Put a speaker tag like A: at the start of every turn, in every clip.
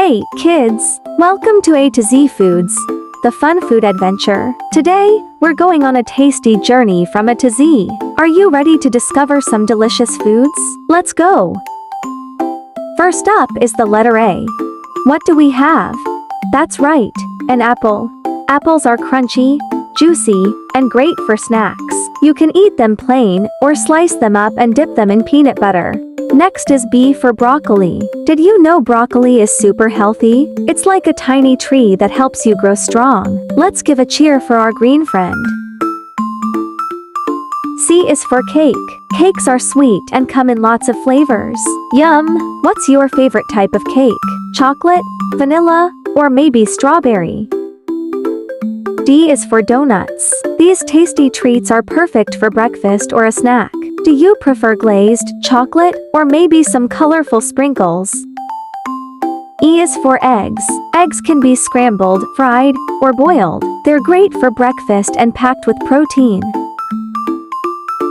A: Hey, kids! Welcome to A to Z Foods, the fun food adventure. Today, we're going on a tasty journey from A to Z. Are you ready to discover some delicious foods? Let's go! First up is the letter A. What do we have? That's right, an apple. Apples are crunchy, juicy, and great for snacks. You can eat them plain, or slice them up and dip them in peanut butter. Next is B for broccoli. Did you know broccoli is super healthy? It's like a tiny tree that helps you grow strong. Let's give a cheer for our green friend. C is for cake. Cakes are sweet and come in lots of flavors. Yum! What's your favorite type of cake? Chocolate, vanilla, or maybe strawberry? D is for donuts. These tasty treats are perfect for breakfast or a snack. Do you prefer glazed, chocolate, or maybe some colorful sprinkles? E is for eggs. Eggs can be scrambled, fried, or boiled. They're great for breakfast and packed with protein.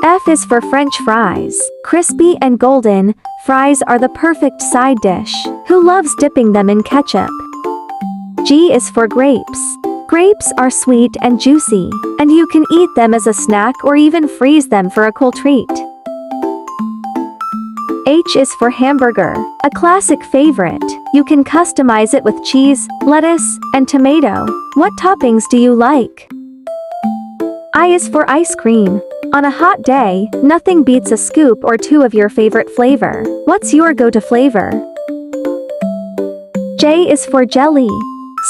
A: F is for French fries. Crispy and golden, fries are the perfect side dish. Who loves dipping them in ketchup? G is for grapes. Grapes are sweet and juicy, and you can eat them as a snack or even freeze them for a cool treat. H is for hamburger, a classic favorite. You can customize it with cheese, lettuce, and tomato. What toppings do you like? I is for ice cream. On a hot day, nothing beats a scoop or two of your favorite flavor. What's your go-to flavor? J is for jelly.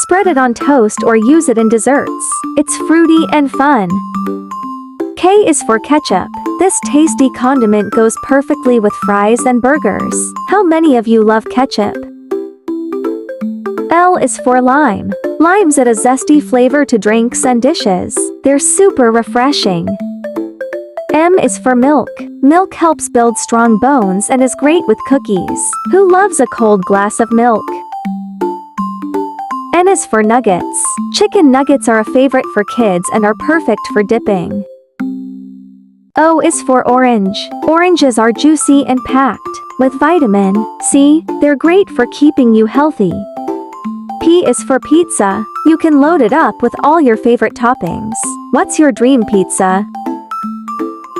A: Spread it on toast or use it in desserts. It's fruity and fun. K is for ketchup. This tasty condiment goes perfectly with fries and burgers. How many of you love ketchup? L is for lime. Limes add a zesty flavor to drinks and dishes. They're super refreshing. M is for milk. Milk helps build strong bones and is great with cookies. Who loves a cold glass of milk? N is for nuggets. Chicken nuggets are a favorite for kids and are perfect for dipping. O is for orange. Oranges are juicy and packed with vitamin C. They're great for keeping you healthy. P is for pizza. You can load it up with all your favorite toppings. What's your dream pizza?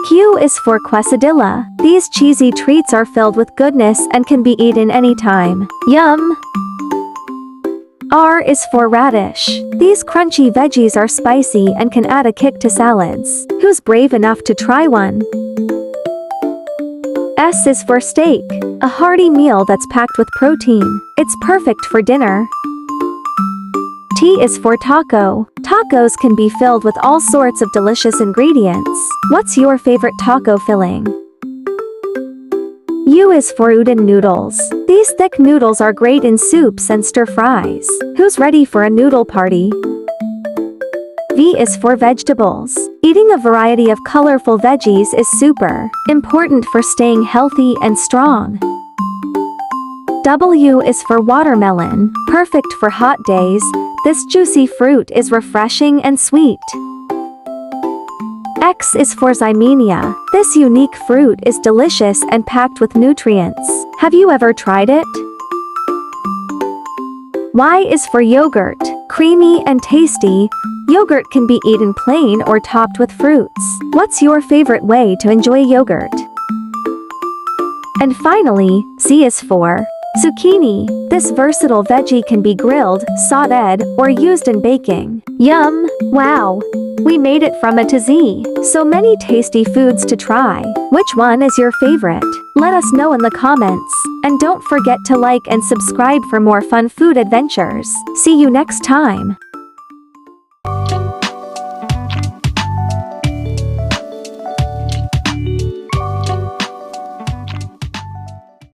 A: Q is for quesadilla. These cheesy treats are filled with goodness and can be eaten anytime. Yum! R is for radish. These crunchy veggies are spicy and can add a kick to salads. Who's brave enough to try one? S is for steak. A hearty meal that's packed with protein. It's perfect for dinner. T is for taco. Tacos can be filled with all sorts of delicious ingredients. What's your favorite taco filling? U is for udon noodles. These thick noodles are great in soups and stir-fries. Who's ready for a noodle party? V is for vegetables. Eating a variety of colorful veggies is super important for staying healthy and strong. W is for watermelon. Perfect for hot days. This juicy fruit is refreshing and sweet. X is for Zymenia. This unique fruit is delicious and packed with nutrients. Have you ever tried it? Y is for yogurt. Creamy and tasty, yogurt can be eaten plain or topped with fruits. What's your favorite way to enjoy yogurt? And finally, Z is for zucchini. This versatile veggie can be grilled, sautéed, or used in baking. Yum! Wow! We made it from A to Z. So many tasty foods to try. Which one is your favorite? Let us know in the comments. And don't forget to like and subscribe for more fun food adventures. See you next time.